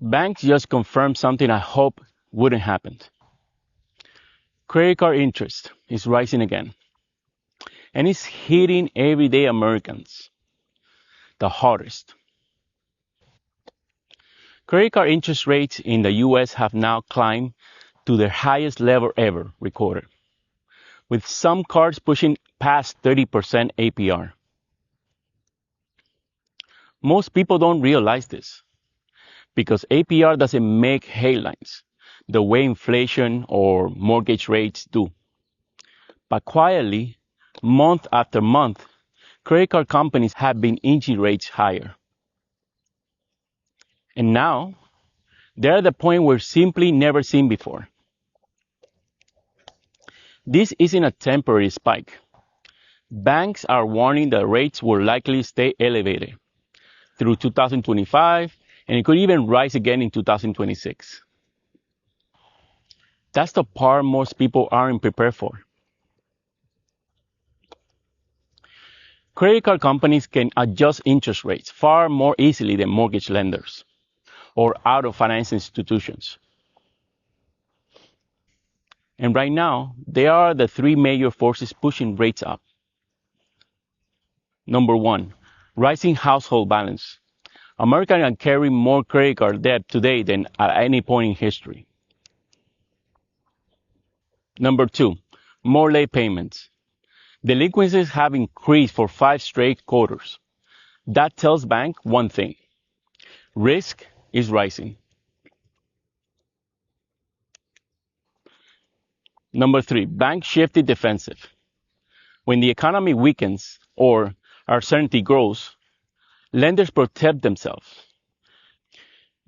Banks just confirmed something I hope wouldn't happen. Credit card interest is rising again, and it's hitting everyday Americans the hardest. Credit card interest rates in the US have now climbed to their highest level ever recorded, with some cards pushing past 30% APR. Most people don't realize this because APR doesn't make headlines the way inflation or mortgage rates do. But quietly, month after month, credit card companies have been inching rates higher. And now, they're at the point we're simply never seen before. This isn't a temporary spike. Banks are warning that rates will likely stay elevated through 2025, and it could even rise again in 2026. That's the part most people aren't prepared for. Credit card companies can adjust interest rates far more easily than mortgage lenders or auto finance institutions. And right now, there are the three major forces pushing rates up. Number one, rising household balance. Americans can carry more credit card debt today than at any point in history. Number two, more late payments. Delinquencies have increased for 5 straight quarters. That tells banks one thing: risk is rising. Number three, banks shifted defensive. When the economy weakens or uncertainty grows, lenders protect themselves.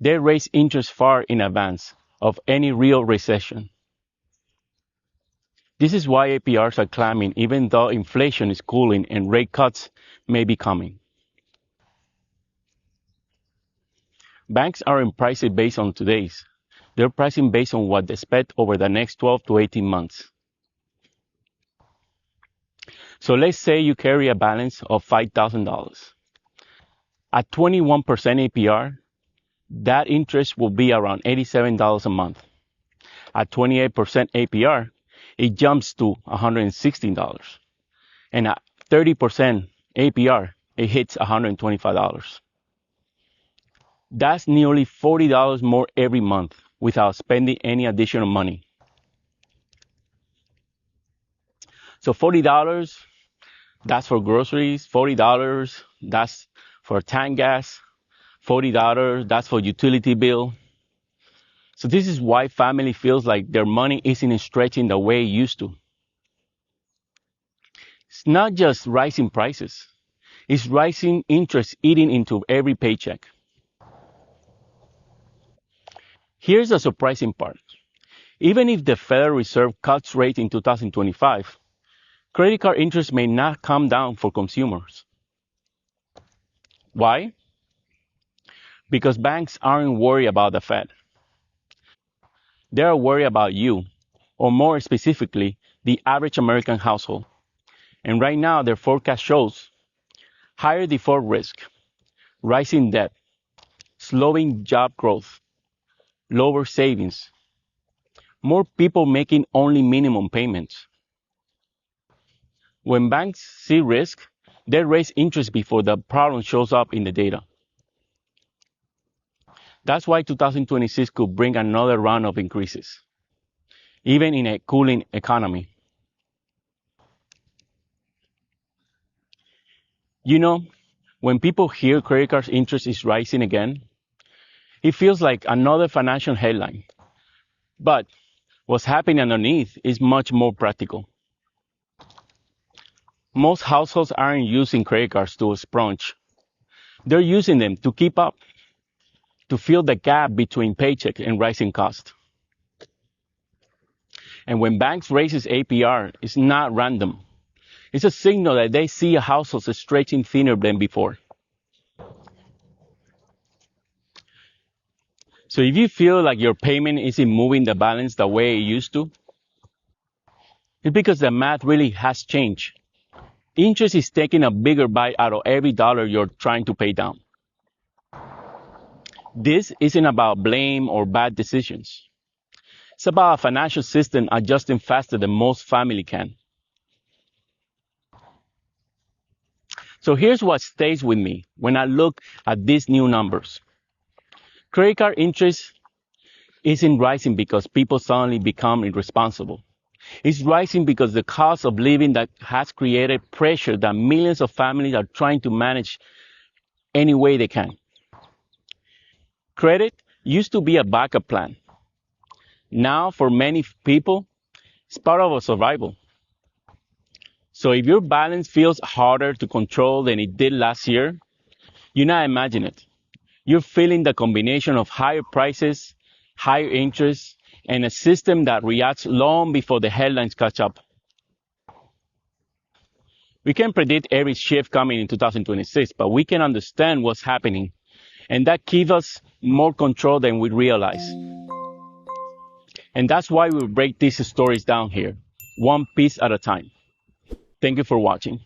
They raise interest far in advance of any real recession. This is why APRs are climbing even though inflation is cooling and rate cuts may be coming. Banks aren't pricing based on today's. They're pricing based on what they expect over the next 12 to 18 months. So let's say you carry a balance of $5,000. At 21% APR, that interest will be around $87 a month. At 28% APR, it jumps to $116. And at 30% APR, it hits $125. That's nearly $40 more every month without spending any additional money. So $40, that's for groceries. $40, that's for tank gas. $40, that's for utility bill. So this is why family feels like their money isn't stretching the way it used to. It's not just rising prices. It's rising interest eating into every paycheck. Here's the surprising part. Even if the Federal Reserve cuts rate in 2025, credit card interest may not come down for consumers. Why? Because banks aren't worried about the Fed. They are worried about you, or more specifically, the average American household. And right now, their forecast shows higher default risk, rising debt, slowing job growth, lower savings, more people making only minimum payments. When banks see risk, they raise interest before the problem shows up in the data. That's why 2026 could bring another round of increases, even in a cooling economy. You know, when people hear credit card interest is rising again, it feels like another financial headline. But what's happening underneath is much more practical. Most households aren't using credit cards to splurge. They're using them to keep up, to fill the gap between paycheck and rising costs. And when banks raises APR, it's not random. It's a signal that they see households stretching thinner than before. So if you feel like your payment isn't moving the balance the way it used to, it's because the math really has changed. Interest is taking a bigger bite out of every dollar you're trying to pay down. This isn't about blame or bad decisions. It's about a financial system adjusting faster than most family can. So here's what stays with me when I look at these new numbers. Credit card interest isn't rising because people suddenly become irresponsible. It's rising because the cost of living that has created pressure that millions of families are trying to manage any way they can. Credit used to be a backup plan. Now, for many people, it's part of a survival. So if your balance feels harder to control than it did last year, you now imagine it. You're feeling the combination of higher prices, higher interest, and a system that reacts long before the headlines catch up. We can predict every shift coming in 2026, but we can understand what's happening, and that gives us more control than we realize. And that's why we break these stories down here, one piece at a time. Thank you for watching.